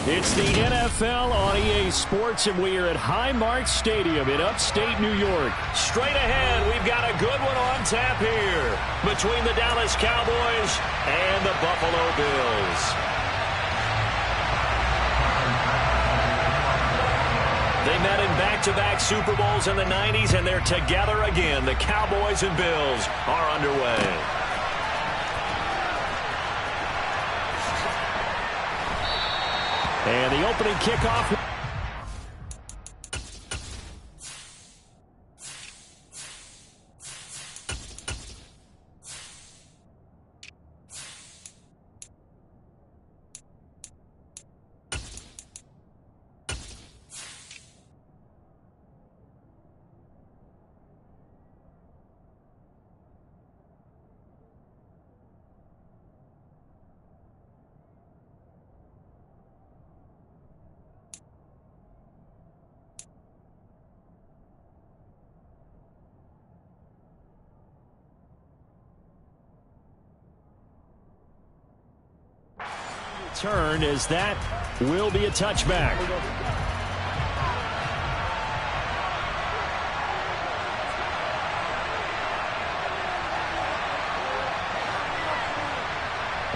It's the NFL on EA Sports, and we are at Highmark Stadium in upstate New York. Straight ahead, we've got a good one on tap here between the Dallas Cowboys and the Buffalo Bills. They met in back-to-back Super Bowls in the 90s, and they're together again. The Cowboys and Bills are underway. And the opening kickoff. Turn as that will be a touchback.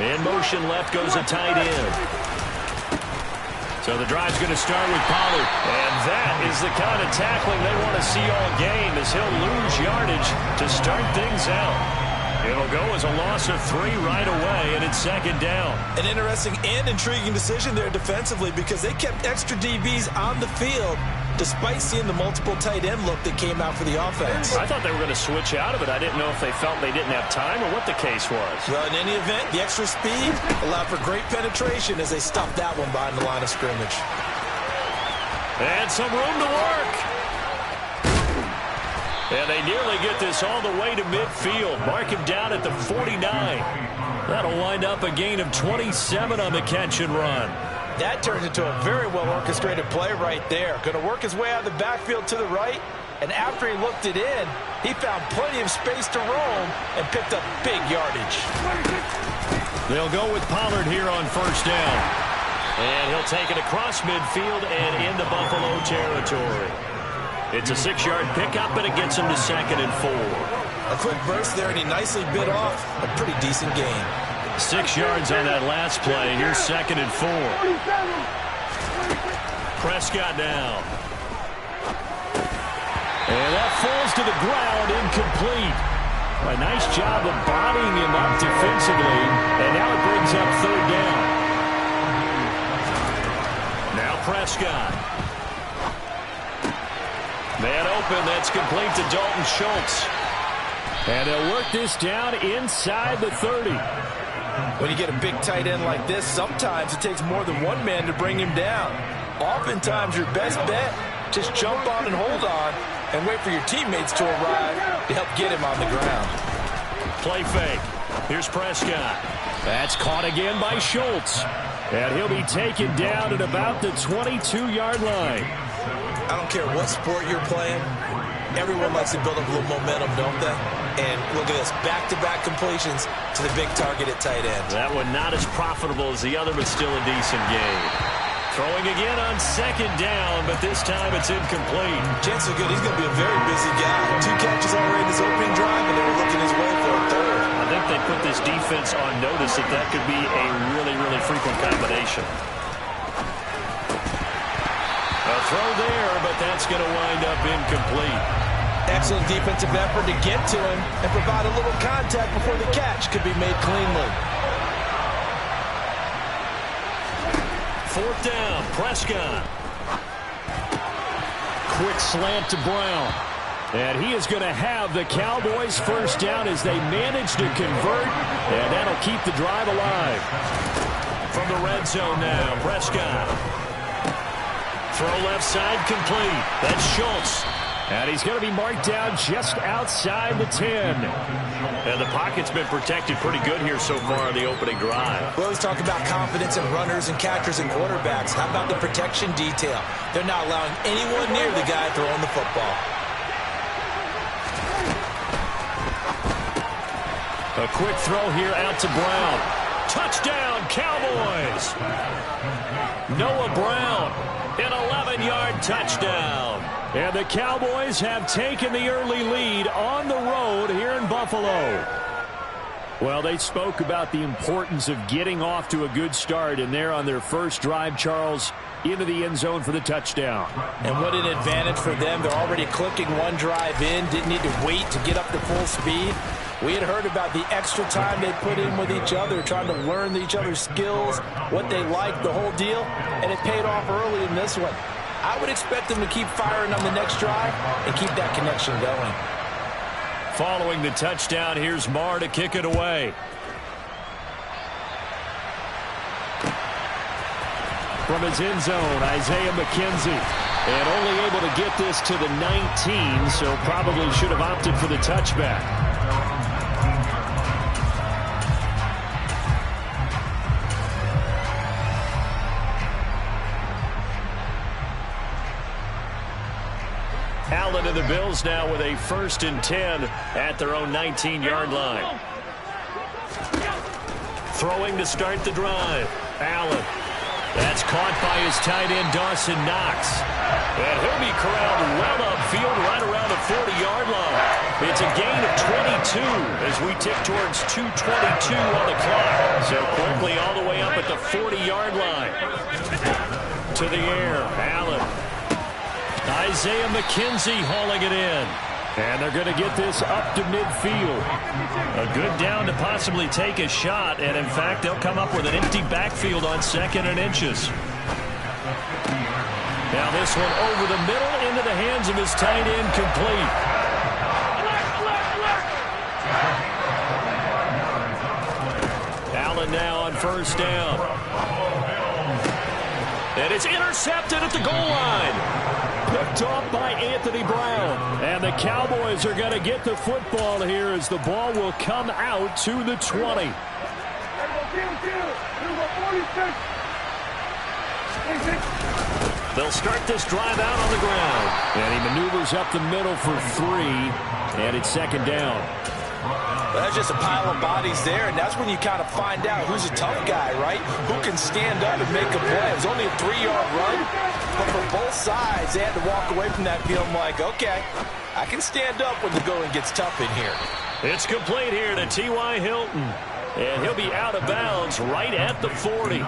In motion left goes a tight end. So the drive's going to start with Pollard. And that is the kind of tackling they want to see all game, as he'll lose yardage to start things out. It'll go as a loss of 3 right away, and it's second down. An interesting and intriguing decision there defensively, because they kept extra DBs on the field despite seeing the multiple tight end look that came out for the offense. I thought they were going to switch out of it. I didn't know if they felt they didn't have time or what the case was. Well, in any event, the extra speed allowed for great penetration as they stuffed that one behind the line of scrimmage. And some room to work. And they nearly get this all the way to midfield. Mark him down at the 49. That'll wind up a gain of 27 on the catch and run. That turned into a very well-orchestrated play right there. Going to work his way out of the backfield to the right. And after he looked it in, he found plenty of space to roam and picked up big yardage. They'll go with Pollard here on first down. And he'll take it across midfield and into Buffalo territory. It's a 6-yard pickup, and it gets him to 2nd and 4. A quick burst there, and he nicely bit off a pretty decent gain. 6 yards on that last play. Here's 2nd and 4. Prescott down. And that falls to the ground, incomplete. A nice job of bodying him up defensively, and now it brings up 3rd down. Now Prescott. Man open, that's complete to Dalton Schultz. And they'll work this down inside the 30. When you get a big tight end like this, sometimes it takes more than one man to bring him down. Oftentimes, your best bet, just jump on and hold on and wait for your teammates to arrive to help get him on the ground. Play fake. Here's Prescott. That's caught again by Schultz. And he'll be taken down at about the 22-yard line. I don't care what sport you're playing. Everyone likes to build up a little momentum, don't they? And look at this, back-to-back completions to the big target at tight end. That one not as profitable as the other, but still a decent game. Throwing again on 2nd down, but this time it's incomplete. Chances are good. He's going to be a very busy guy. 2 catches already in his opening drive, and they were looking his way for a 3rd. I think they put this defense on notice that could be a really, really frequent combination. A throw there, but that's going to wind up incomplete. Excellent defensive effort to get to him and provide a little contact before the catch could be made cleanly. 4th down, Prescott. Quick slant to Brown. And he is going to have the Cowboys first down as they manage to convert, and that'll keep the drive alive. From the red zone now, Prescott. Throw left side complete. That's Schultz. And he's going to be marked down just outside the 10. And the pocket's been protected pretty good here so far on the opening drive. We always talk about confidence in runners and catchers and quarterbacks. How about the protection detail? They're not allowing anyone near the guy throwing the football. A quick throw here out to Brown. Touchdown, Cowboys! Noah Brown, an 11-yard touchdown. And the Cowboys have taken the early lead on the road here in Buffalo. Well, they spoke about the importance of getting off to a good start, and they're on their first drive, Charles, into the end zone for the touchdown. And what an advantage for them. They're already clicking one drive in, didn't need to wait to get up to full speed. We had heard about the extra time they put in with each other, trying to learn each other's skills, what they like, the whole deal, and it paid off early in this one. I would expect them to keep firing on the next drive and keep that connection going. Following the touchdown, here's Marr to kick it away. From his end zone, Isaiah McKenzie. And only able to get this to the 19, so probably should have opted for the touchback. Allen and the Bills now with a 1st and 10 at their own 19-yard line. Throwing to start the drive. Allen. That's caught by his tight end, Dawson Knox. And he'll be corralled well upfield right around the 40-yard line. It's a gain of 22 as we tick towards 2:22 on the clock. So quickly all the way up at the 40-yard line. To the air, Allen. Isaiah McKenzie hauling it in. And they're going to get this up to midfield. A good down to possibly take a shot. And, in fact, they'll come up with an empty backfield on 2nd and inches. Now this one over the middle into the hands of his tight end, complete. Allen now on 1st down. And it's intercepted at the goal line. Picked off by Anthony Brown. And the Cowboys are going to get the football here as the ball will come out to the 20. They'll start this drive out on the ground. And he maneuvers up the middle for 3. And it's 2nd down. That's just a pile of bodies there, and that's when you kind of find out who's a tough guy, right? Who can stand up and make a play. It was only a 3-yard run, but for both sides, they had to walk away from that feeling like, okay, I can stand up when the going gets tough in here. It's complete here to T.Y. Hilton. And he'll be out of bounds right at the 40.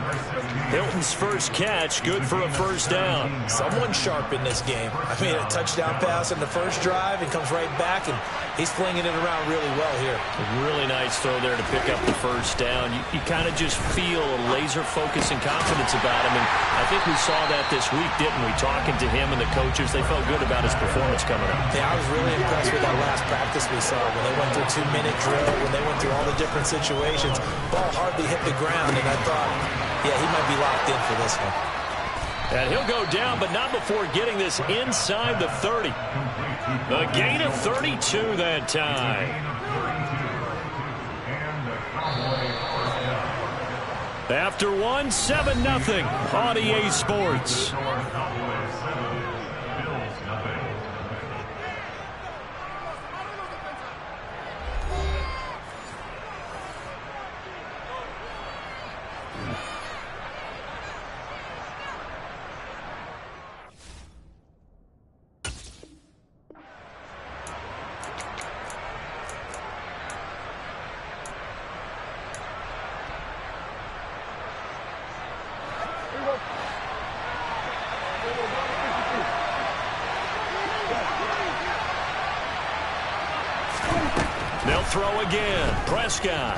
Hilton's first catch, good for a 1st down. Someone sharp in this game. I mean, a touchdown pass in the first drive, and comes right back, and he's flinging it around really well here. A really nice throw there to pick up the 1st down. You kind of just feel a laser focus and confidence about him, and I think we saw that this week, didn't we? Talking to him and the coaches, they felt good about his performance coming up. Yeah, I was really impressed with that last practice we saw when they went through a 2-minute drill, when they went through all the different situations. Ball hardly hit the ground, and I thought, yeah, he might be locked in for this one. And he'll go down, but not before getting this inside the 30. A gain of 32 that time. After one, 7-0 on EA Sports. They'll throw again. Prescott.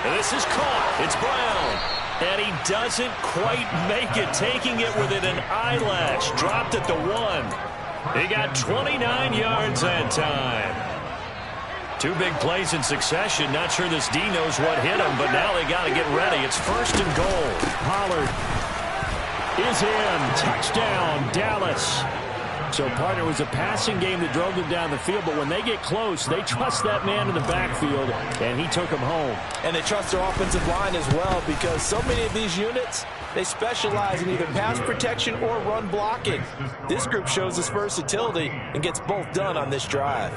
This is caught. It's Brown. And he doesn't quite make it, taking it within an eyelash. Dropped at the 1. He got 29 yards that time. 2 big plays in succession. Not sure this D knows what hit him, but now they got to get ready. It's 1st and goal. Pollard is in. Touchdown, Dallas. So, partner, it was a passing game that drove them down the field, but when they get close, they trust that man in the backfield, and he took them home. And they trust their offensive line as well, because so many of these units, they specialize in either pass protection or run blocking. This group shows its versatility and gets both done on this drive.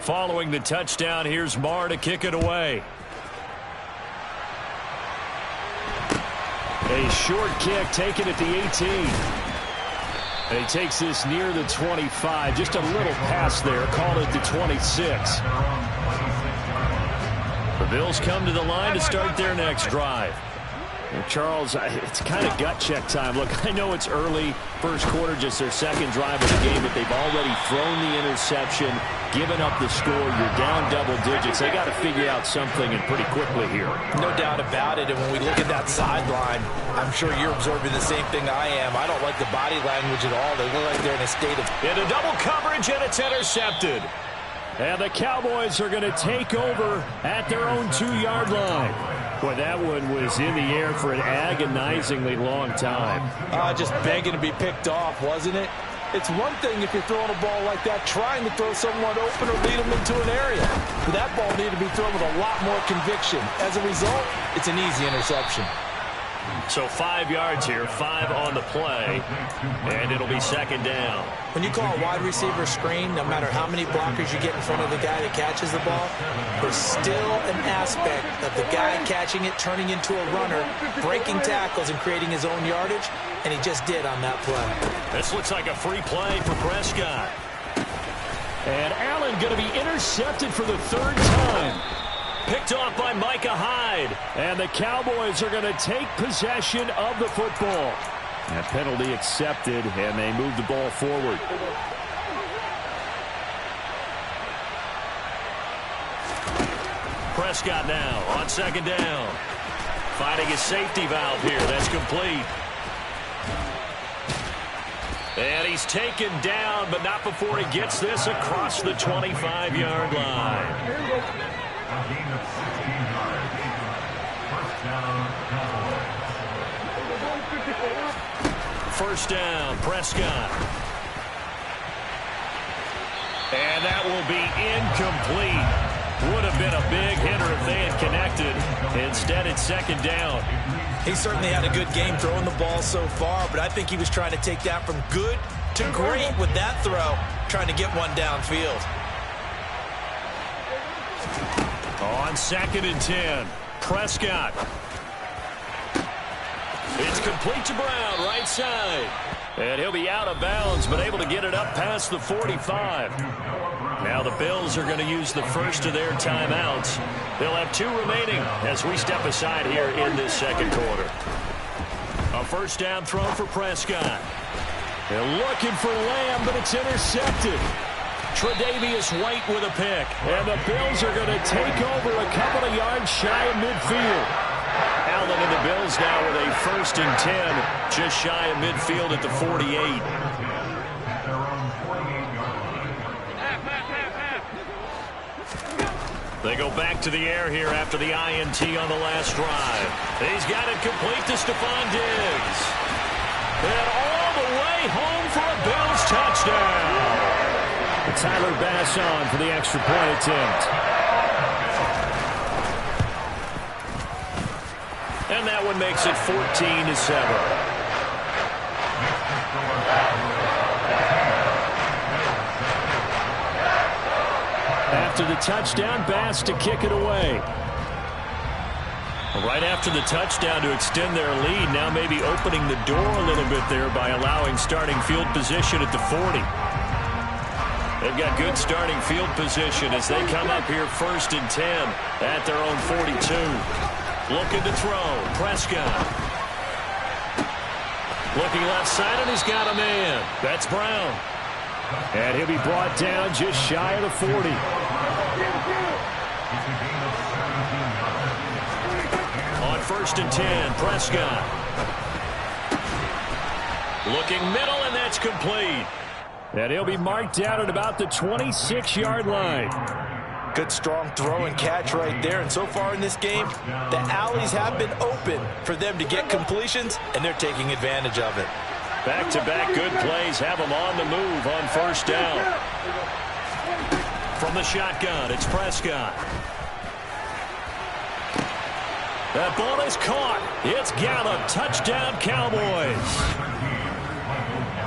Following the touchdown, here's Marr to kick it away. A short kick taken at the 18. And he takes this near the 25. Just a little pass there. Called it the 26. The Bills come to the line to start their next drive. And Charles, it's kind of gut check time. Look, I know it's early, first quarter, just their second drive of the game, but they've already thrown the interception, given up the score. You're down double digits. They got to figure out something, and pretty quickly here. No doubt about it. And when we look at that sideline, I'm sure you're observing the same thing I am. I don't like the body language at all. They look like they're in a state of... Into double coverage, and it's intercepted. And the Cowboys are going to take over at their own 2-yard line. Boy, that one was in the air for an agonizingly long time. Just begging to be picked off, wasn't it? It's one thing if you're throwing a ball like that, trying to throw someone open or lead them into an area. But that ball needed to be thrown with a lot more conviction. As a result, it's an easy interception. So 5 yards here, 5 on the play, and it'll be second down. When you call a wide receiver screen, no matter how many blockers you get in front of the guy that catches the ball, there's still an aspect of the guy catching it, turning into a runner, breaking tackles and creating his own yardage, and he just did on that play. This looks like a free play for Prescott. And Allen going to be intercepted for the 3rd time. Picked off by Micah Hyde. And the Cowboys are going to take possession of the football. That penalty accepted, and they move the ball forward. Prescott now on second down. Finding his safety valve here. That's complete. And he's taken down, but not before he gets this across the 25-yard line. First down, Prescott. And that will be incomplete. Would have been a big hitter if they had connected. Instead, it's second down. He certainly had a good game throwing the ball so far, but I think he was trying to take that from good to great with that throw, trying to get one downfield. On second and 10, Prescott. It's complete to Brown, right side. And he'll be out of bounds, but able to get it up past the 45. Now the Bills are going to use the first of their timeouts. They'll have 2 remaining as we step aside here in this second quarter. A first down throw for Prescott. They're looking for Lamb, but it's intercepted. Tre'Davious White with a pick. And the Bills are going to take over a couple of yards shy of midfield. Allen and the Bills now with a first and 10, just shy of midfield at the 48. They go back to the air here after the INT on the last drive. He's got it complete to Stephon Diggs. And all the way home for a Bills touchdown. Tyler Bass on for the extra point attempt. And that one makes it 14-7. After the touchdown, Bass to kick it away. Right after the touchdown to extend their lead, now maybe opening the door a little bit there by allowing starting field position at the 40. They've got good starting field position as they come up here first and 10 at their own 42. Looking to throw. Prescott. Looking left side, and he's got a man. That's Brown. And he'll be brought down just shy of the 40. On first and 10, Prescott. Looking middle, and that's complete. And he'll be marked down at about the 26-yard line. Good strong throw and catch right there. And so far in this game, the alleys have been open for them to get completions, and they're taking advantage of it. Back-to-back good plays have them on the move on first down. From the shotgun, it's Prescott. That ball is caught. It's Gallup. Touchdown, Cowboys.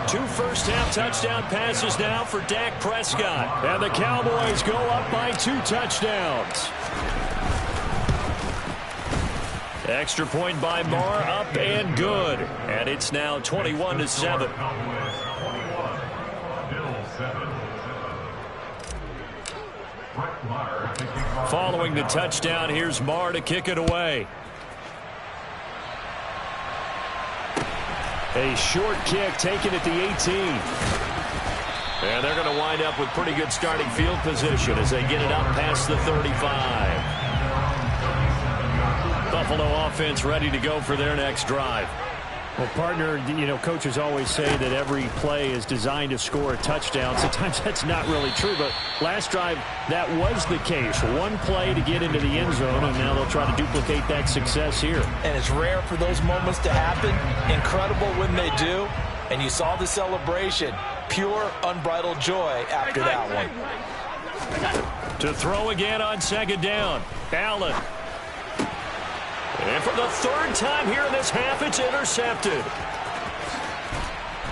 2 first-half touchdown passes now for Dak Prescott. And the Cowboys go up by 2 touchdowns. Extra point by Moore, up and good. And it's now 21-7. Following the touchdown, here's Moore to kick it away. A short kick taken at the 18. And they're going to wind up with pretty good starting field position as they get it up past the 35. Buffalo offense ready to go for their next drive. Well, partner, coaches always say that every play is designed to score a touchdown. Sometimes that's not really true, but last drive, that was the case. One play to get into the end zone, and now they'll try to duplicate that success here. And it's rare for those moments to happen. Incredible when they do. And you saw the celebration. Pure, unbridled joy after that one. To throw again on second down. Allen. And for the 3rd time here in this half, it's intercepted.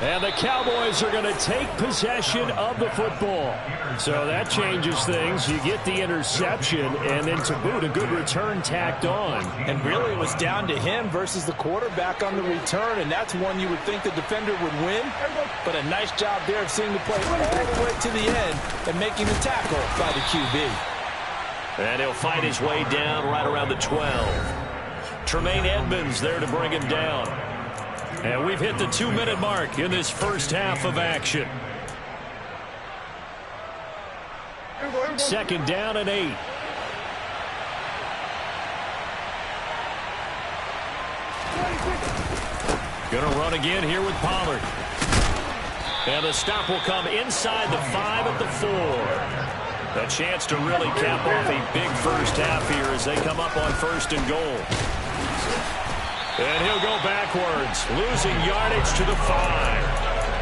And the Cowboys are going to take possession of the football. So that changes things. You get the interception, and then to boot, a good return tacked on. And really, it was down to him versus the quarterback on the return, and that's one you would think the defender would win. But a nice job there of seeing the play all the way to the end and making the tackle by the QB. And he'll fight his way down right around the 12. Tremaine Edmonds there to bring him down. And we've hit the 2-minute mark in this first half of action. 2nd down and 8. Gonna run again here with Pollard. And the stop will come inside the 5 at the 4. A chance to really cap off a big first half here as they come up on 1st and goal. And he'll go backwards, losing yardage to the 5.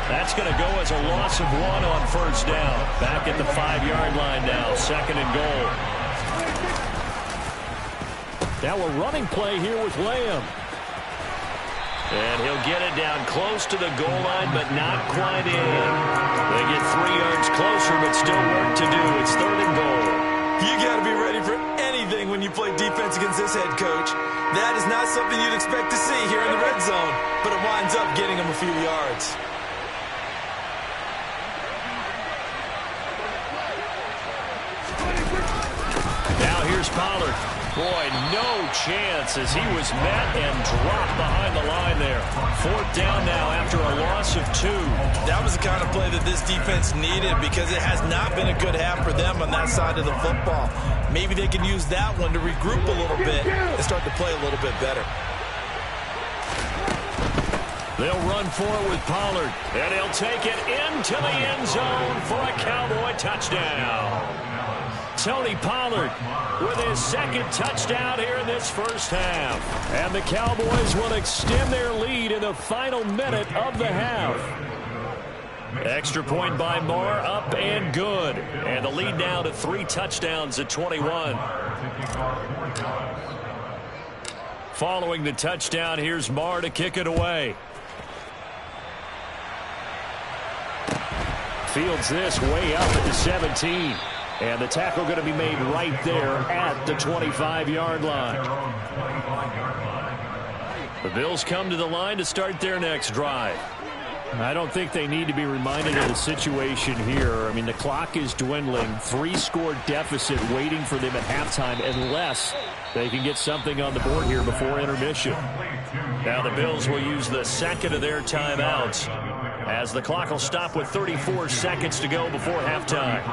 That's going to go as a loss of 1 on 1st down. Back at the 5-yard line now, 2nd and goal. Now a running play here with Lamb. And he'll get it down close to the goal line, but not quite in. They get 3 yards closer, but still work to do. It's 3rd and goal. You got to be ready for anything when you play defense against this head coach. That is not something you'd expect to see here in the red zone, but it winds up getting him a few yards. Now here's Pollard. Boy, no chance as he was met and dropped behind the line there. 4th down now after a loss of 2. That was the kind of play that this defense needed because it has not been a good half for them on that side of the football. Maybe they can use that one to regroup a little bit and start to play a little bit better. They'll run for it with Pollard, and he'll take it into the end zone for a Cowboy touchdown. Tony Pollard with his 2nd touchdown here in this first half. And the Cowboys will extend their lead in the final minute of the half. Extra point by Moore, up and good. And the lead now to 3 touchdowns at 21. Following the touchdown, here's Moore to kick it away. Fields this way up at the 17. And the tackle going to be made right there at the 25-yard line. The Bills come to the line to start their next drive. I don't think they need to be reminded of the situation here. I mean, the clock is dwindling. 3-score deficit waiting for them at halftime unless they can get something on the board here before intermission. Now the Bills will use the 2nd of their timeouts as the clock will stop with 34 seconds to go before halftime.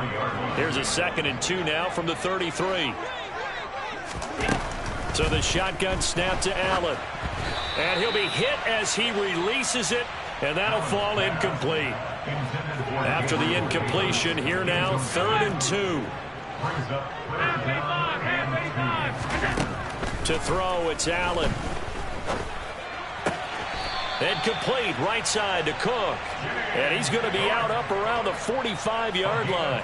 Here's a 2nd and 2 now from the 33. So the shotgun snap to Allen. And he'll be hit as he releases it, and that'll fall incomplete. After the incompletion, here now, 3rd and 2. To throw, it's Allen. Incomplete, right side to Cook. And he's going to be out up around the 45-yard line.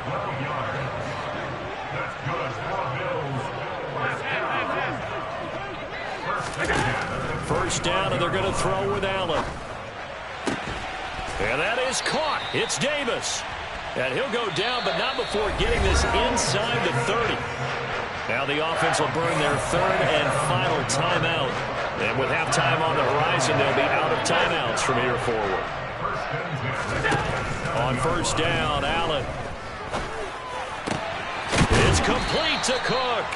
First down, and they're going to throw with Allen. And that is caught. It's Davis. And he'll go down, but not before getting this inside the 30. Now the offense will burn their third and final timeout. And with halftime on the horizon, they'll be out of timeouts from here forward. On first down, Allen. It's complete to Cook.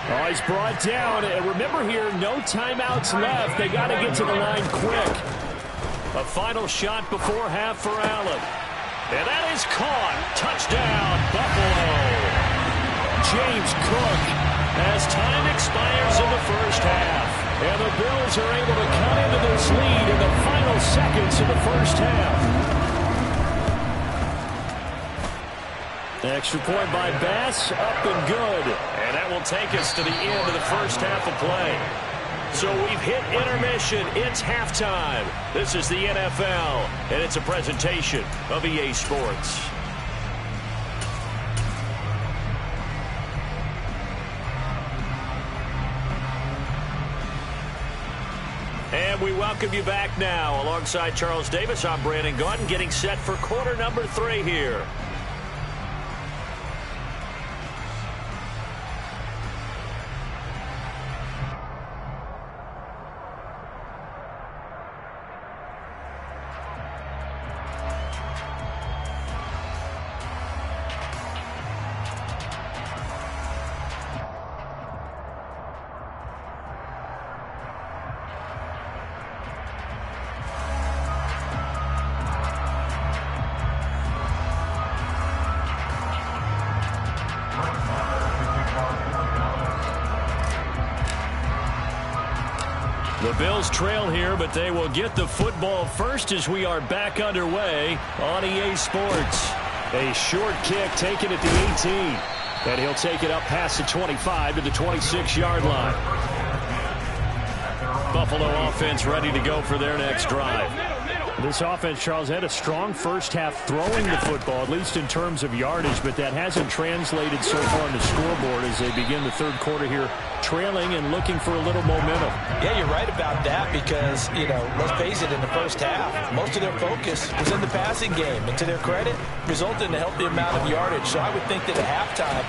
Oh, he's brought down. And remember here, no timeouts left. They got to get to the line quick. A final shot before half for Allen. And that is caught. Touchdown, Buffalo. James Cook as time expires in the first half. And the Bills are able to cut into this lead in the final seconds of the first half. Extra point by Bass, up and good. And that will take us to the end of the first half of play. So we've hit intermission. It's halftime. This is the NFL, and it's a presentation of EA Sports. And we welcome you back now. Alongside Charles Davis, I'm Brandon Gaudin, getting set for quarter number 3 here. The Bills trail here, but they will get the football first as we are back underway on EA Sports. A short kick taken at the 18. And he'll take it up past the 25 to the 26-yard line. Buffalo offense ready to go for their next drive. This offense, Charles, had a strong first half throwing the football, at least in terms of yardage, but that hasn't translated so far on the scoreboard as they begin the third quarter here, trailing and looking for a little momentum. Yeah, you're right about that because, let's face it, in the first half, most of their focus was in the passing game. And to their credit, resulted in a healthy amount of yardage. So I would think that at halftime,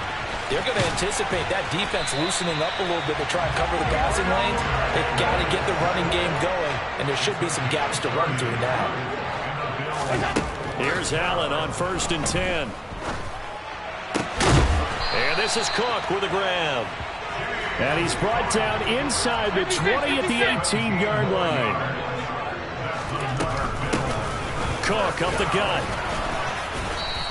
they're going to anticipate that defense loosening up a little bit to try and cover the passing lanes. They've got to get the running game going, and there should be some gaps to run through now. Here's Allen on 1st and 10. And this is Cook with a grab. And he's brought down inside the 20 at the 18-yard line. Cook up the gut.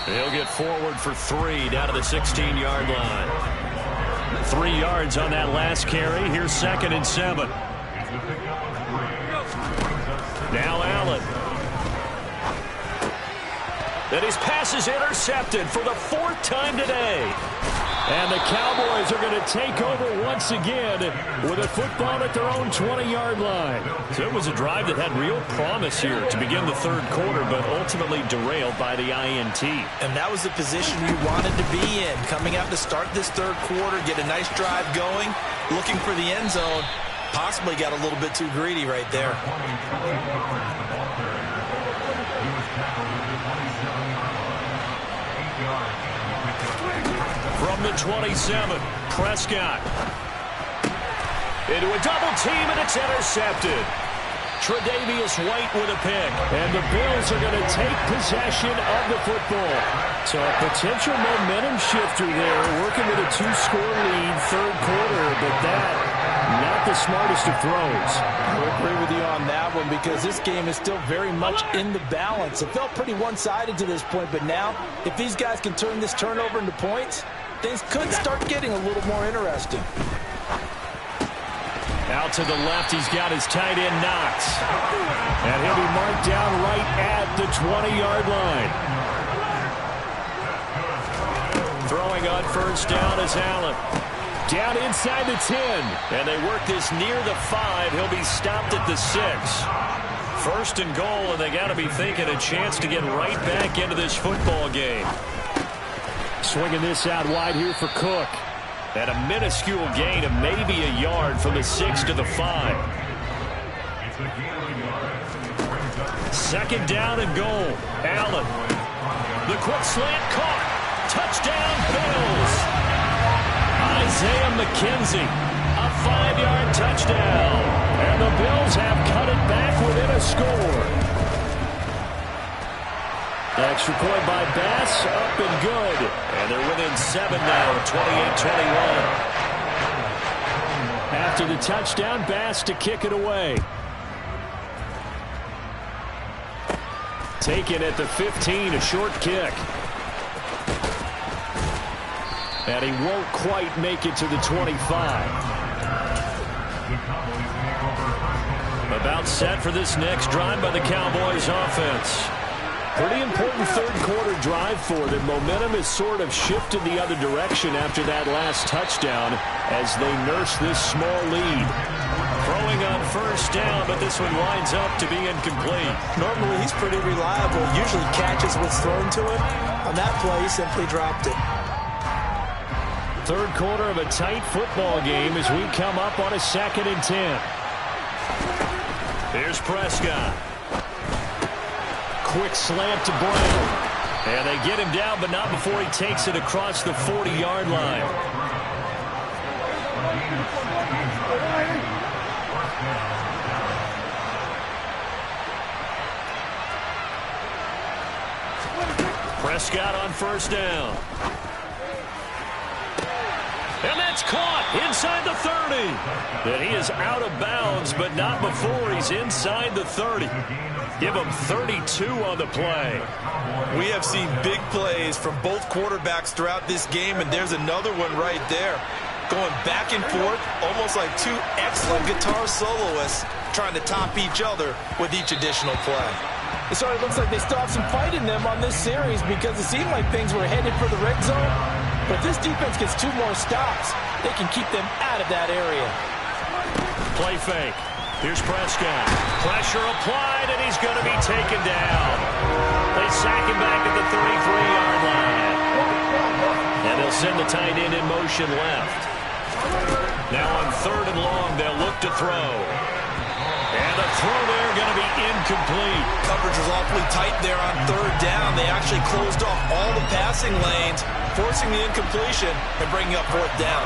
He'll get forward for 3 down to the 16-yard line. 3 yards on that last carry. Here's 2nd and 7. Now Allen. And his pass is intercepted for the 4th time today. And the Cowboys are going to take over once again with a football at their own 20-yard line. So it was a drive that had real promise here to begin the third quarter, but ultimately derailed by the INT. And that was the position you wanted to be in. Coming out to start this third quarter, get a nice drive going, looking for the end zone. Possibly got a little bit too greedy right there. From the 27, Prescott. Into a double team, and it's intercepted. Tre'Davious White with a pick. And the Bills are going to take possession of the football. So a potential momentum shifter there, working with a 2-score lead third quarter, but that not the smartest of throws. I agree with you on that one because this game is still very much in the balance. It felt pretty one-sided to this point, but now if these guys can turn this turnover into points, things could start getting a little more interesting. Out to the left, he's got his tight end Knox. And he'll be marked down right at the 20-yard line. Throwing on first down is Allen. Down inside the 10. And they work this near the 5. He'll be stopped at the 6. 1st and goal, and they got to be thinking a chance to get right back into this football game. Swinging this out wide here for Cook. And a minuscule gain of maybe a yard from the 6 to the 5. Second down and goal. Allen. The quick slant caught. Touchdown, Bills. Isaiah McKenzie. A 5-yard touchdown. And the Bills have cut it back within a score. Extra point by Bass, up and good. And they're within 7 now, 28-21. After the touchdown, Bass to kick it away. Taken at the 15, a short kick. And he won't quite make it to the 25. About set for this next drive by the Cowboys offense. Pretty important third-quarter drive for them. Momentum has sort of shifted the other direction after that last touchdown as they nurse this small lead. Throwing on first down, but this one winds up to be incomplete. Normally, he's pretty reliable. Usually catches what's thrown to him. On that play, he simply dropped it. Third quarter of a tight football game as we come up on a 2nd and 10. Here's Prescott. Quick slant to Brown. And they get him down, but not before he takes it across the 40-yard line. Prescott on first down. And that's caught inside the 30. And he is out of bounds, but not before he's inside the 30. Give him 32 on the play. We have seen big plays from both quarterbacks throughout this game, and there's another one right there. Going back and forth, almost like two excellent guitar soloists trying to top each other with each additional play. It sort of looks like they still have some fight in them on this series because it seemed like things were headed for the red zone. But if this defense gets 2 more stops, they can keep them out of that area. Play fake. Here's Prescott. Pressure applied, and he's going to be taken down. They sack him back at the 33-yard line. And they'll send the tight end in motion left. Now on 3rd and long, they'll look to throw. And the throw there going to be incomplete. Coverage was awfully tight there on 3rd down. They actually closed off all the passing lanes, forcing the incompletion and bringing up 4th down.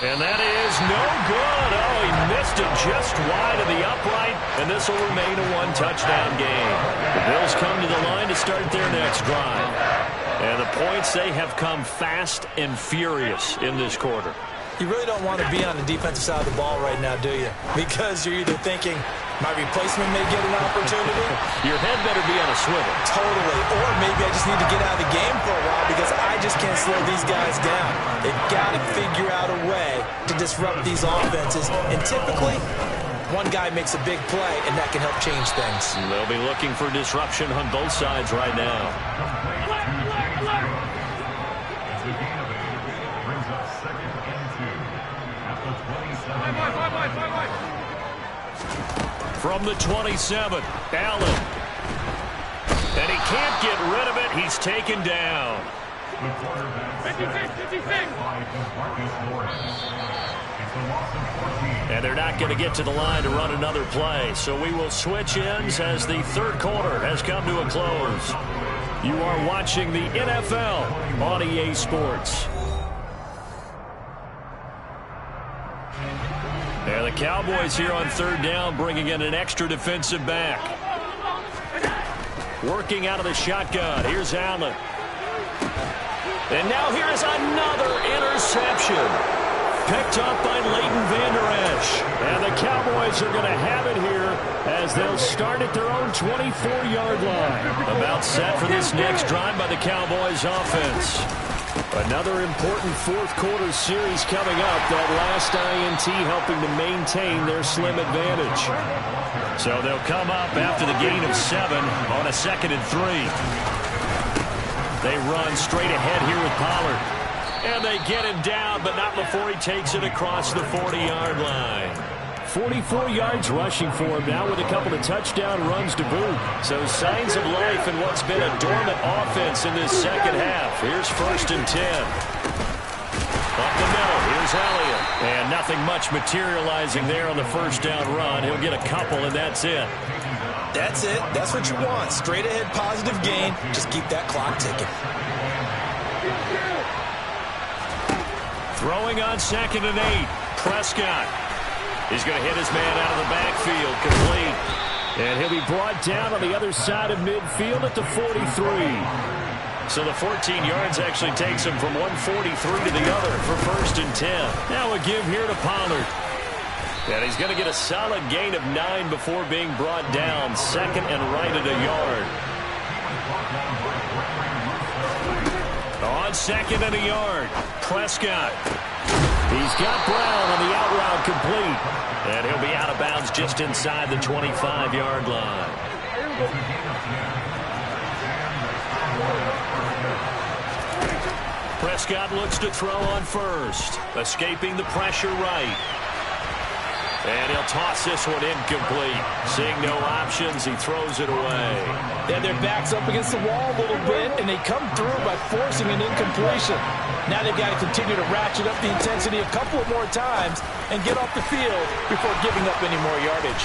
And that is no good. Oh, he missed it just wide of the upright, and this will remain a 1-touchdown game. The Bills come to the line to start their next drive. And the points, they have come fast and furious in this quarter. You really don't want to be on the defensive side of the ball right now, do you? Because you're either thinking, my replacement may get an opportunity. Your head better be on a swivel. Totally. Or maybe I just need to get out of the game for a while because I just can't slow these guys down. They've got to figure out a way to disrupt these offenses. And typically, one guy makes a big play, and that can help change things. They'll be looking for disruption on both sides right now. From the 27, Allen. And he can't get rid of it. He's taken down. 56. And they're not going to get to the line to run another play. So we will switch ends as the third quarter has come to a close. You are watching the NFL on EA Sports. And the Cowboys here on 3rd down, bringing in an extra defensive back. Working out of the shotgun. Here's Allen. And now here is another interception. Picked up by Leighton Vander Esch. And the Cowboys are going to have it here as they'll start at their own 24-yard line. About set for this next drive by the Cowboys offense. Another important fourth-quarter series coming up. That last INT helping to maintain their slim advantage. So they'll come up after the gain of 7 on a 2nd and 3. They run straight ahead here with Pollard. And they get him down, but not before he takes it across the 40-yard line. 44 yards rushing for him now with a couple of touchdown runs to boot. So signs of life in what's been a dormant offense in this second half. Here's 1st and 10. Up the Here's Elliott. And nothing much materializing there on the first down run. He'll get a couple, and that's it. That's it. That's what you want. Straight ahead positive gain. Just keep that clock ticking. Throwing on 2nd and 8. Prescott. He's going to hit his man out of the backfield. Complete. And he'll be brought down on the other side of midfield at the 43. So the 14 yards actually takes him from 143 to the other for 1st and 10. Now a give here to Pollard. And he's going to get a solid gain of 9 before being brought down. 2nd and right at a yard. On 2nd and a yard. Prescott. He's got Brown on the out route complete. And he'll be out of bounds just inside the 25-yard line. Prescott looks to throw on 1st. Escaping the pressure right. And he'll toss this one incomplete. Seeing no options, he throws it away. They have their backs up against the wall a little bit, and they come through by forcing an incompletion. Now they've got to continue to ratchet up the intensity a couple of more times and get off the field before giving up any more yardage.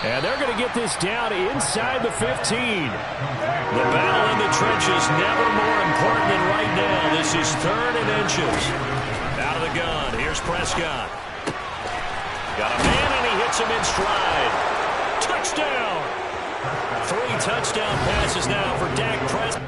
And they're going to get this down inside the 15. The battle in the trenches never more important than right now. This is 3rd and inches. Out of the gun. Here's Prescott. Got a man, and he hits him in stride. Touchdown! 3 touchdown passes now for Dak Prescott.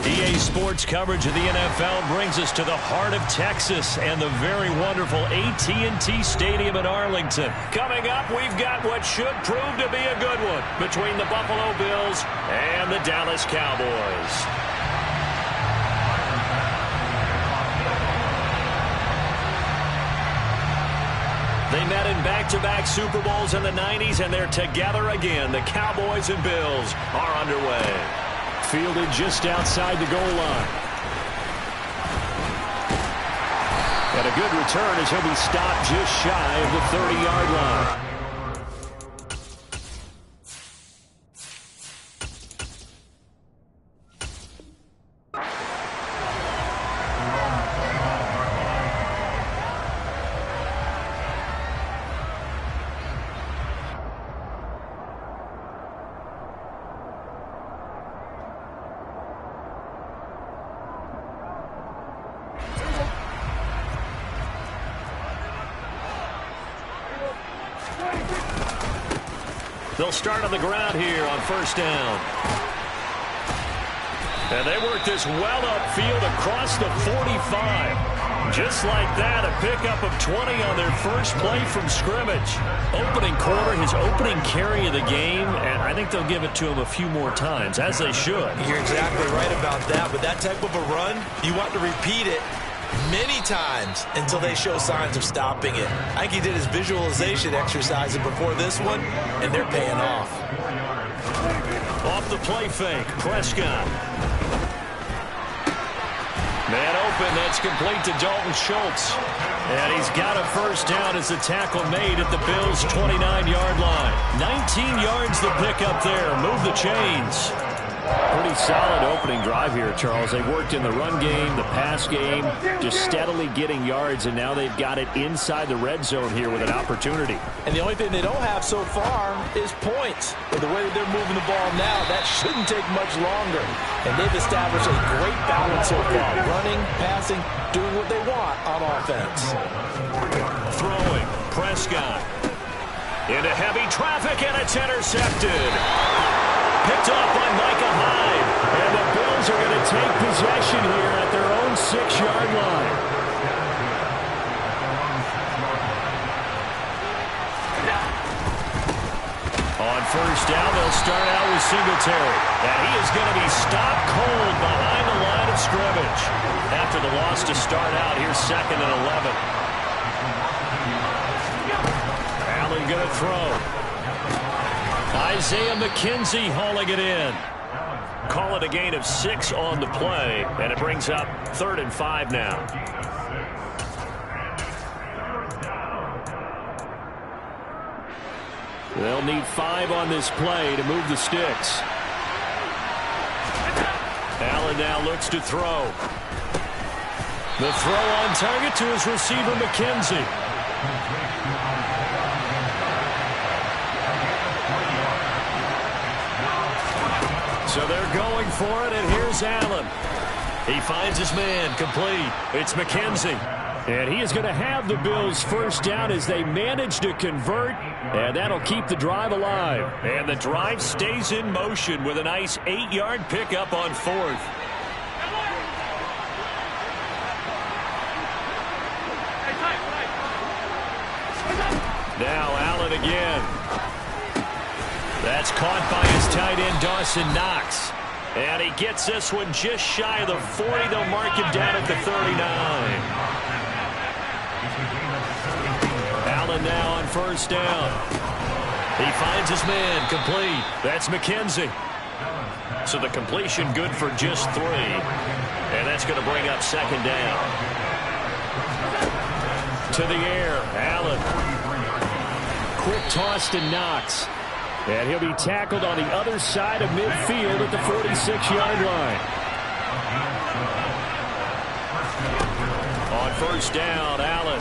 EA Sports coverage of the NFL brings us to the heart of Texas and the very wonderful AT&T Stadium in Arlington. Coming up, we've got what should prove to be a good one between the Buffalo Bills and the Dallas Cowboys. They met in back-to-back Super Bowls in the 90s, and they're together again. The Cowboys and Bills are underway. Fielded just outside the goal line. And a good return as he'll be stopped just shy of the 30-yard line. They'll start on the ground here on first down. And they work this well upfield across the 45. Just like that, a pickup of 20 on their first play from scrimmage. Opening quarter, his opening carry of the game, and I think they'll give it to him a few more times, as they should. You're exactly right about that. With that type of a run, you want to repeat it many times until they show signs of stopping it. I think he did his visualization exercises before this one, and they're paying off. Off the play fake, Prescott. Man open, that's complete to Dalton Schultz. And he's got a first down as the tackle made at the Bills' 29-yard line. 19 yards the pickup there. Move the chains. Pretty solid opening drive here, Charles. They worked in the run game, the pass game, just steadily getting yards, and now they've got it inside the red zone here with an opportunity. And the only thing they don't have so far is points. But the way that they're moving the ball now, that shouldn't take much longer. And they've established a great balance so far. Running, passing, doing what they want on offense. Throwing, Prescott. Into heavy traffic, and it's intercepted. Picked off by Micah Hyde. And the Bills are going to take possession here at their own 6-yard line. On first down, they'll start out with Singletary. And he is going to be stopped cold behind the line of scrimmage. After the loss to start out, here's 2nd and 11. Allen going to throw. Isaiah McKenzie hauling it in. Call it a gain of 6 on the play, and it brings up 3rd and 5 now. They'll need 5 on this play to move the sticks. Allen now looks to throw. The throw on target to his receiver, McKenzie. So they're going for it, and here's Allen. He finds his man, complete. It's McKenzie. And he is going to have the Bills first down as they manage to convert, and that'll keep the drive alive. And the drive stays in motion with a nice 8-yard pickup on 4th. Now Allen again. That's caught by his tight end, Dawson Knox. And he gets this one just shy of the 40. They'll mark him down at the 39. Allen now on first down. He finds his man, complete. That's McKenzie. So the completion good for just 3. And that's going to bring up 2nd down. To the air, Allen. Quick toss to Knox. And he'll be tackled on the other side of midfield at the 46-yard line. On first down, Allen.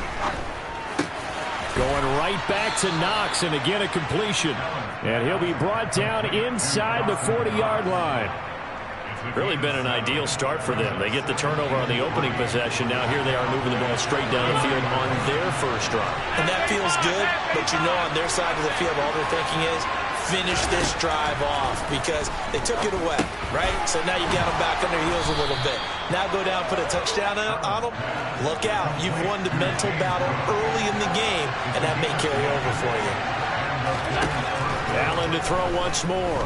Going right back to Knox, and again a completion. And he'll be brought down inside the 40-yard line. Really been an ideal start for them. They get the turnover on the opening possession. Now here they are moving the ball straight down the field on their first drive. And that feels good, but you know on their side of the field all they're thinking is finish this drive off because they took it away, right? So now you got them back on their heels a little bit. Now go down, put a touchdown on them. Look out. You've won the mental battle early in the game, and that may carry over for you. Allen to throw once more.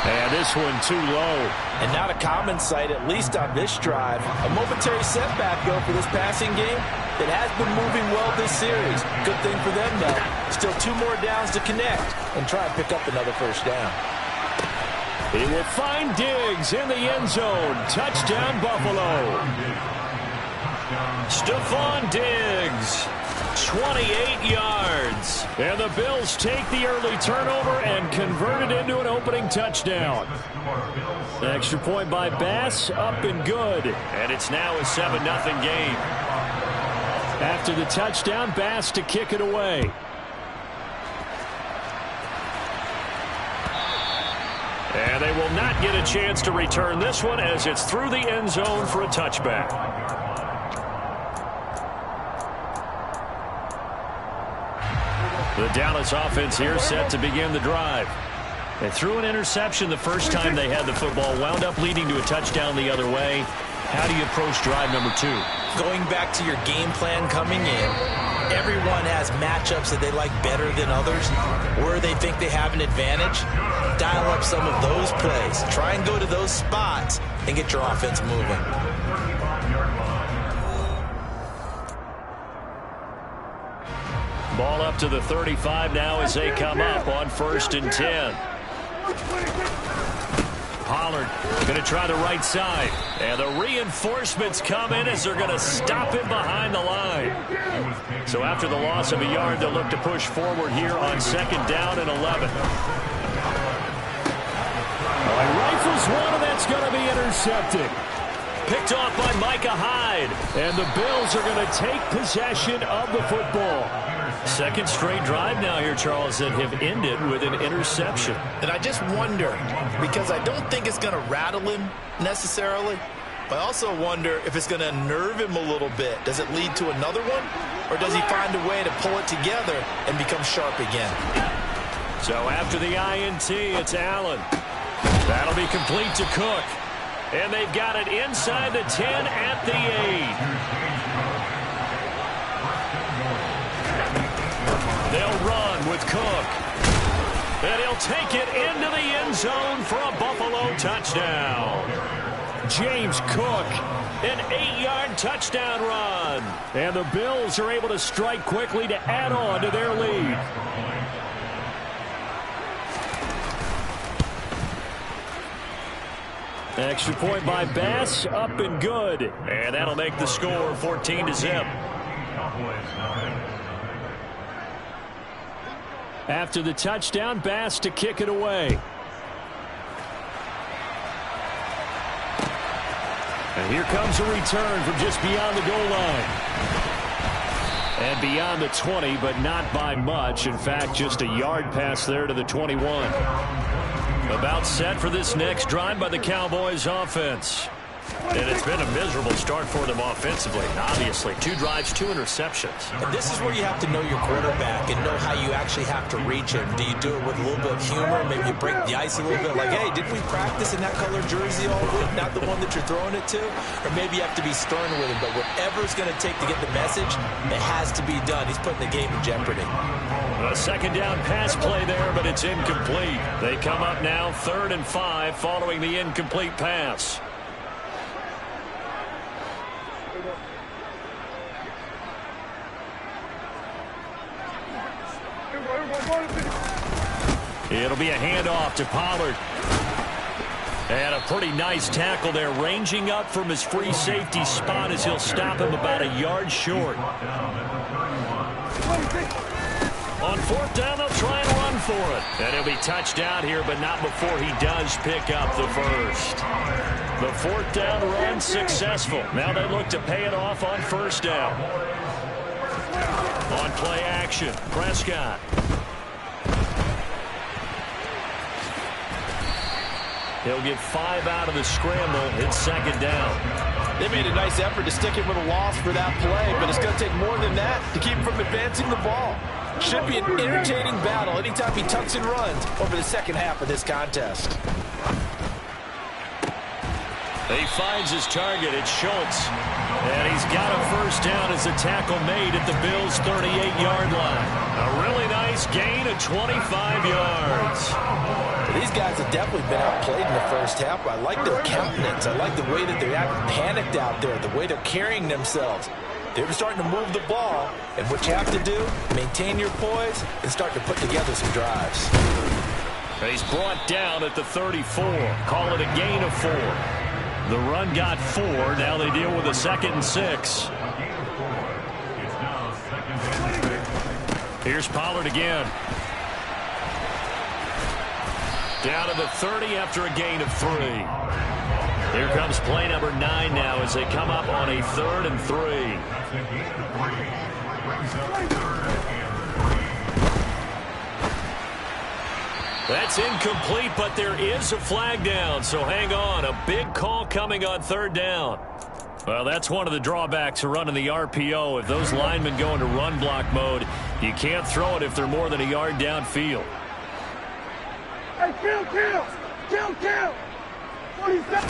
And this one too low. And not a common sight, at least on this drive. A momentary setback, though, for this passing game that has been moving well this series. Good thing for them, though. Still 2 more downs to connect and try and pick up another first down. He will find Diggs in the end zone. Touchdown, Buffalo. Stephon Diggs. 28 yards. And the Bills take the early turnover and convert it into an opening touchdown. The extra point by Bass, up and good. And it's now a 7-0 game. After the touchdown, Bass to kick it away. And they will not get a chance to return this one as it's through the end zone for a touchback. The Dallas offense here set to begin the drive. They threw an interception the first time they had the football, wound up leading to a touchdown the other way. How do you approach drive number 2? Going back to your game plan coming in, everyone has matchups that they like better than others, where they think they have an advantage. Dial up some of those plays. Try and go to those spots and get your offense moving. Ball up to the 35 now as they come up on 1st and 10. Pollard going to try the right side. And the reinforcements come in as they're going to stop him behind the line. So after the loss of a yard, they'll look to push forward here on 2nd down and 11. He rifles one, and that's going to be intercepted. Picked off by Micah Hyde. And the Bills are going to take possession of the football. Second straight drive now here, Charles, that have ended with an interception. And I just wonder, because I don't think it's going to rattle him necessarily, but I also wonder if it's going to nerve him a little bit. Does it lead to another one? Or does he find a way to pull it together and become sharp again? So after the INT, it's Allen. That'll be complete to Cook. And they've got it inside the 10 at the 8. They'll run with Cook. And he'll take it into the end zone for a Buffalo touchdown. James Cook. An 8-yard touchdown run. And the Bills are able to strike quickly to add on to their lead. Extra point by Bass, up and good. And that'll make the score 14-0. After the touchdown, Bass to kick it away. And here comes a return from just beyond the goal line. And beyond the 20, but not by much. In fact, just a yard pass there to the 21. About set for this next drive by the Cowboys offense. And it's been a miserable start for them offensively. Obviously, 2 drives, 2 interceptions. And this is where you have to know your quarterback and know how you actually have to reach him. Do you do it with a little bit of humor? Maybe you break the ice a little bit like, hey, didn't we practice in that color jersey all week, not the one that you're throwing it to? Or maybe you have to be stern with him. But whatever it's going to take to get the message, it has to be done. He's putting the game in jeopardy. A 2nd down pass play there, but it's incomplete. They come up now 3rd and 5 following the incomplete pass. It'll be a handoff to Pollard. And a pretty nice tackle there, ranging up from his free safety spot as he'll stop him about a yard short. On 4th down, they'll try and run for it. And he'll be touched out here, but not before he does pick up the first. The 4th down run successful. Now they look to pay it off on 1st down. On play action, Prescott. He'll get 5 out of the scramble. It's 2nd down. They made a nice effort to stick him with a loss for that play, but it's going to take more than that to keep him from advancing the ball. Should be an entertaining battle anytime he tucks and runs over the second half of this contest. He finds his target. It's Schultz. And he's got a 1st down as the tackle made at the Bills' 38-yard line. A really nice gain of 25 yards. These guys have definitely been outplayed in the first half. I like their countenance. I like the way that they're acting panicked out there, the way they're carrying themselves. They're starting to move the ball, and what you have to do, maintain your poise and start to put together some drives. He's brought down at the 34. Call it a gain of 4. The run got 4. Now they deal with a 2nd and 6. Here's Pollard again. Down to the 30 after a gain of 3. Here comes play number 9 now as they come up on a 3rd and 3. That's incomplete, but there is a flag down, so hang on. A big call coming on 3rd down. Well, that's one of the drawbacks of running the RPO. If those linemen go into run block mode, you can't throw it if they're more than a yard downfield. Hey, kill! 47.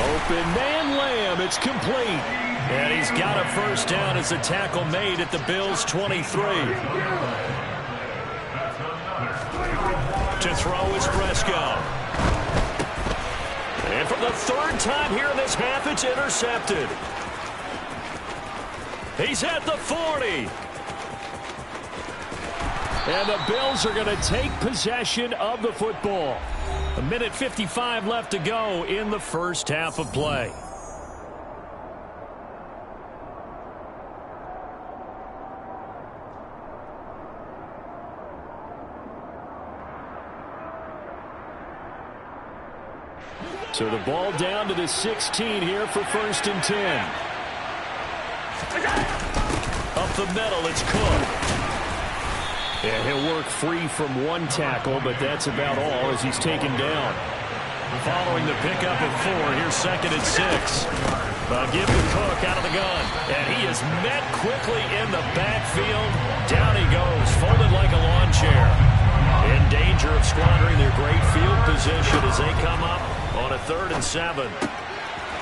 Open man Lamb. It's complete. And he's got a first down as the tackle made at the Bills' 23. To throw is Prescott. And for the third time here in this half, it's intercepted. He's at the 40. And the Bills are going to take possession of the football. 1:55 left to go in the first half of play. So the ball down to the 16 here for 1st and 10. Up the middle, it's Cook. And he'll work free from one tackle, but that's about all as he's taken down. Following the pickup of 4, here's 2nd and 6. Give to Cook out of the gun. And he is met quickly in the backfield. Down he goes, folded like a lawn chair. In danger of squandering their great field position as they come up on a 3rd and 7.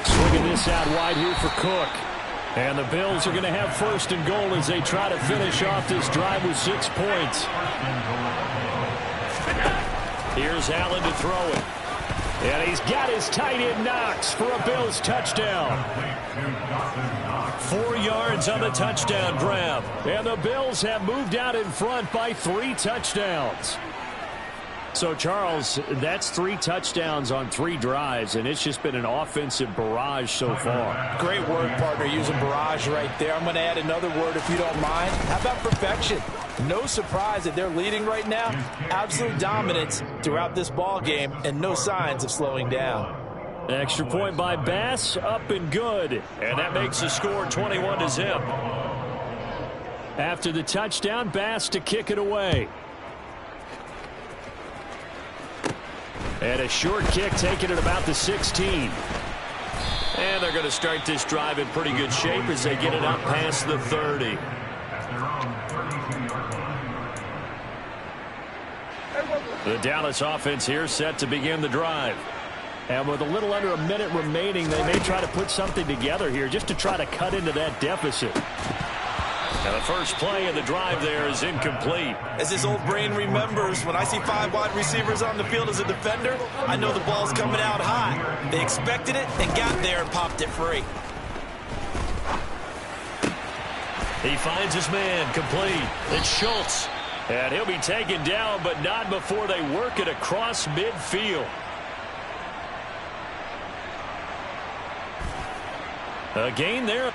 Swinging this out wide here for Cook. And the Bills are going to have 1st and goal as they try to finish off this drive with 6 points. Here's Allen to throw it. And he's got his tight end Knox for a Bills touchdown. 4 yards on the touchdown grab. And the Bills have moved out in front by 3 touchdowns. So, Charles, that's 3 touchdowns on 3 drives, and it's just been an offensive barrage so far. Great work, partner, using barrage right there. I'm going to add another word if you don't mind. How about perfection? No surprise that they're leading right now. Absolute dominance throughout this ball game, and no signs of slowing down. Extra point by Bass, up and good. And that makes the score 21-0. After the touchdown, Bass to kick it away. And a short kick taken at about the 16. And they're going to start this drive in pretty good shape as they get it up past the 30. The Dallas offense here set to begin the drive. And with a little under a minute remaining, they may try to put something together here just to try to cut into that deficit. Now the first play of the drive there is incomplete. As this old brain remembers, when I see 5 wide receivers on the field as a defender, I know the ball's coming out high. They expected it and got there and popped it free. He finds his man, complete. It's Schultz. And he'll be taken down, but not before they work it across midfield. A gain there.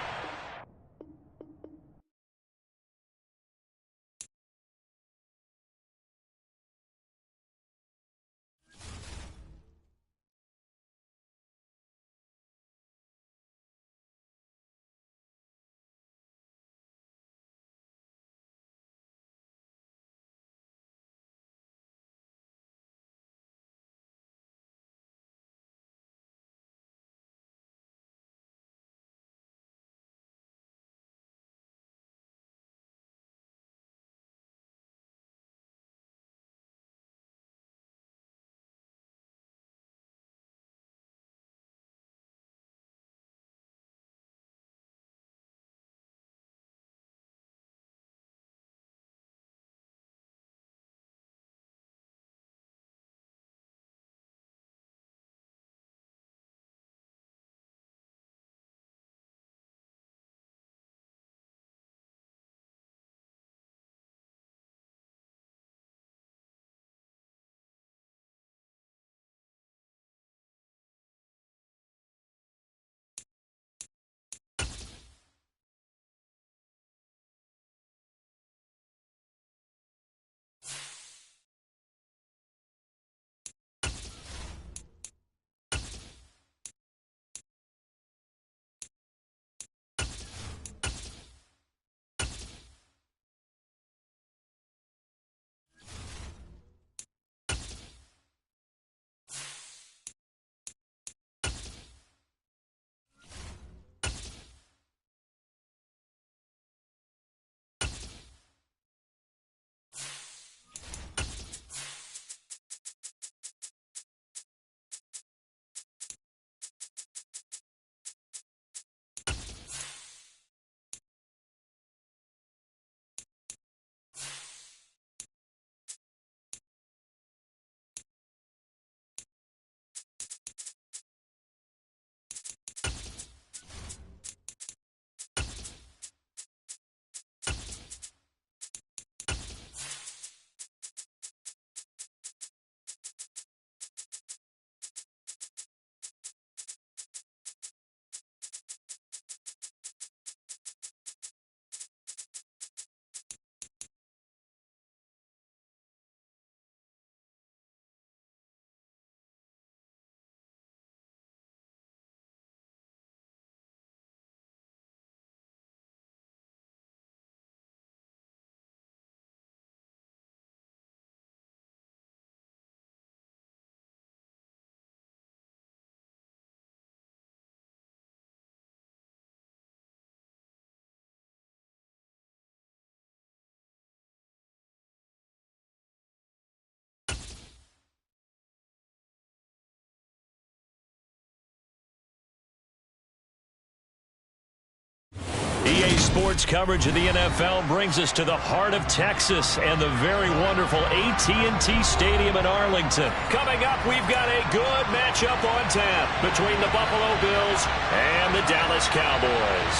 EA Sports coverage of the NFL brings us to the heart of Texas and the very wonderful AT&T Stadium in Arlington. Coming up, we've got a good matchup on tap between the Buffalo Bills and the Dallas Cowboys.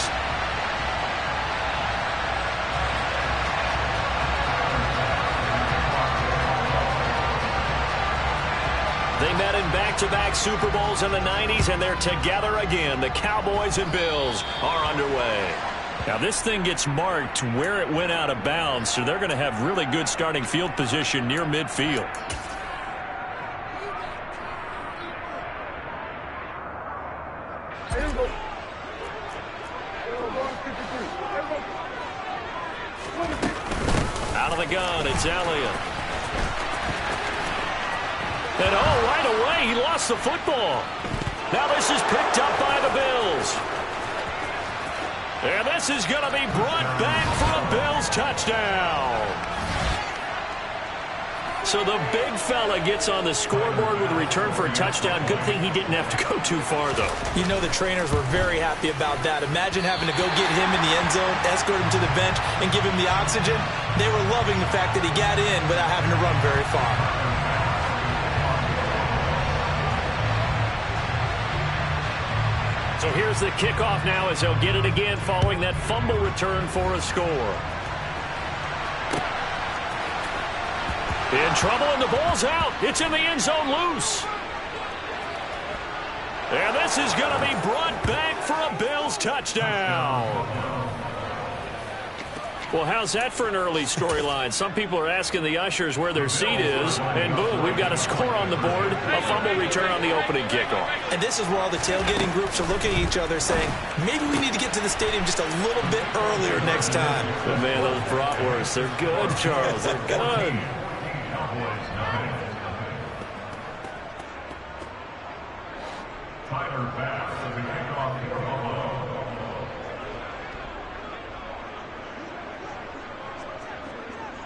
They met in back-to-back Super Bowls in the 90s, and they're together again. The Cowboys and Bills are underway. Now, this thing gets marked where it went out of bounds, so they're going to have really good starting field position near midfield. Out of the gun, it's Elliott. And right away, he lost the football. Now this is picked up by the Bills. And this is going to be brought back for a Bills touchdown. So the big fella gets on the scoreboard with a return for a touchdown. Good thing he didn't have to go too far, though. You know the trainers were very happy about that. Imagine having to go get him in the end zone, escort him to the bench, and give him the oxygen. They were loving the fact that he got in without having to run very far. So here's the kickoff now as they'll get it again following that fumble return for a score. In trouble, and the ball's out. It's in the end zone loose. And this is going to be brought back for a Bills touchdown. Well, how's that for an early storyline? Some people are asking the ushers where their seat is, and boom, we've got a score on the board, a fumble return on the opening kickoff. And this is where all the tailgating groups are looking at each other saying, maybe we need to get to the stadium just a little bit earlier next time. But man, those bratwursts, they're good, Charles. They're good.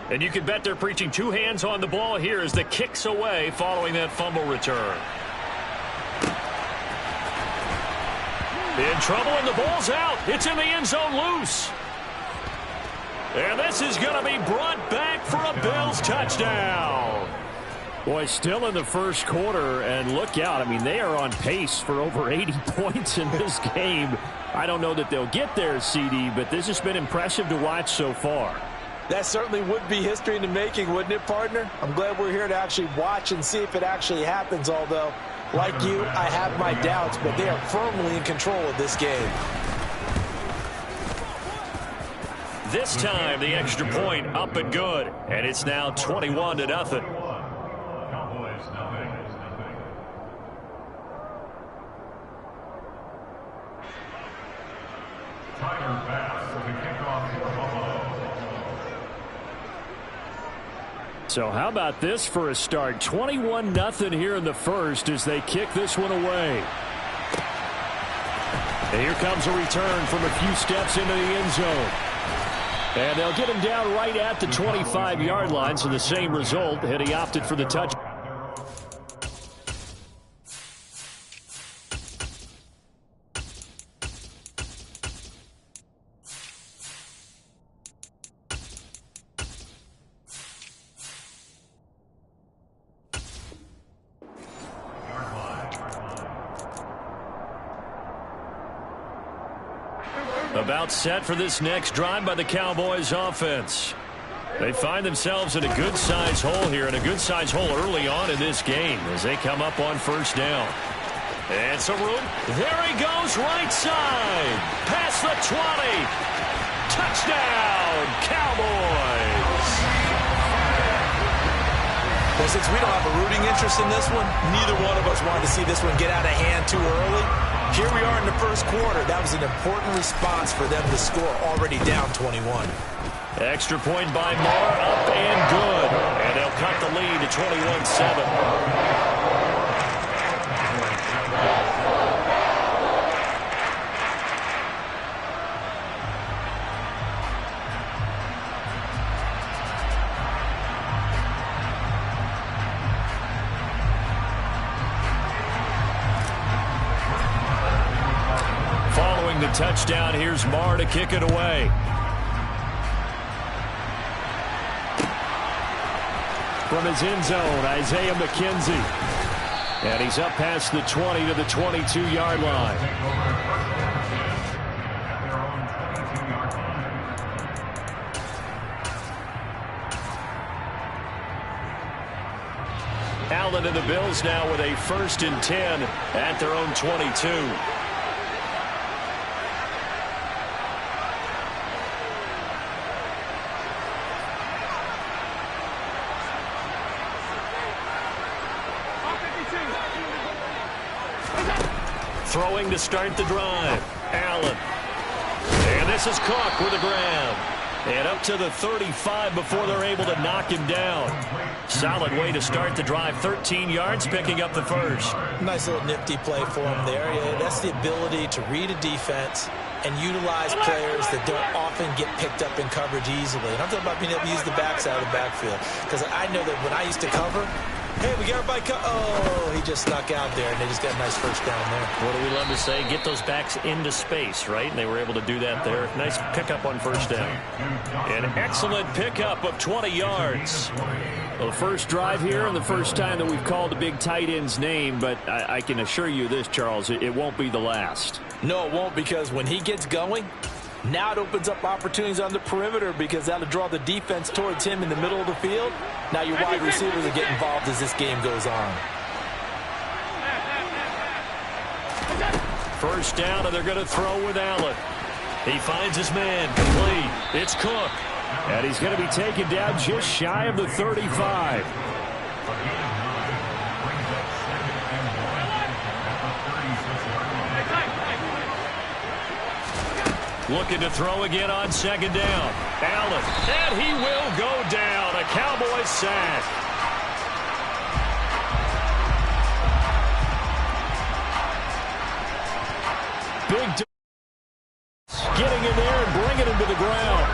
And you can bet they're preaching two hands on the ball here as the kick's away following that fumble return. In trouble, and the ball's out. It's in the end zone loose. And this is going to be brought back for a Bills touchdown. Boy, still in the first quarter, and look out. I mean, they are on pace for over 80 points in this game. I don't know that they'll get there, CD, but this has been impressive to watch so far. That certainly would be history in the making, wouldn't it, partner? I'm glad we're here to actually watch and see if it actually happens, although, like you, I have my doubts, but they are firmly in control of this game. This time, the extra point up and good, and it's now 21-0. So how about this for a start? 21-0 here in the first as they kick this one away. And here comes a return from a few steps into the end zone. And they'll get him down right at the 25-yard line, so the same result, and he opted for the touch. About set for this next drive by the Cowboys offense. They find themselves in a good-sized hole here, and a good-sized hole early on in this game as they come up on first down. And some room. There he goes, right side. Past the 20. Touchdown, Cowboys. Well, since we don't have a rooting interest in this one, neither one of us wanted to see this one get out of hand too early. Here we are in the first quarter. That was an important response for them to score, already down 21. Extra point by Moore, up and good. And they'll cut the lead to 21-7. Scoring the touchdown, here's Marr to kick it away. From his end zone, Isaiah McKenzie. And he's up past the 20 to the 22-yard line. Allen and the Bills now with a 1st and 10 at their own 22. Throwing to start the drive. Allen. And this is Cook with a grab. And up to the 35 before they're able to knock him down. Solid way to start the drive. 13 yards, picking up the first. Nice little nifty play for him there. Yeah, that's the ability to read a defense and utilize players that don't often get picked up in coverage easily. And I'm talking about being able to use the backside of the backfield. Because I know that when I used to cover, hey, we got everybody oh, he just snuck out there, and they just got a nice first down there. What do we love to say? Get those backs into space, right? And they were able to do that there. Nice pickup on first down. An excellent pickup of 20 yards. Well, the first drive here and the first time that we've called a big tight end's name, but I can assure you this, Charles, it won't be the last. No, it won't, because when he gets going, now it opens up opportunities on the perimeter because that'll draw the defense towards him in the middle of the field. Now your wide receivers will get involved as this game goes on. First down, and they're going to throw with Allen. He finds his man complete. It's Cook. And he's going to be taken down just shy of the 35. Looking to throw again on 2nd down. Allen, and he will go down. A Cowboys sack. Big getting in there and bringing him to the ground.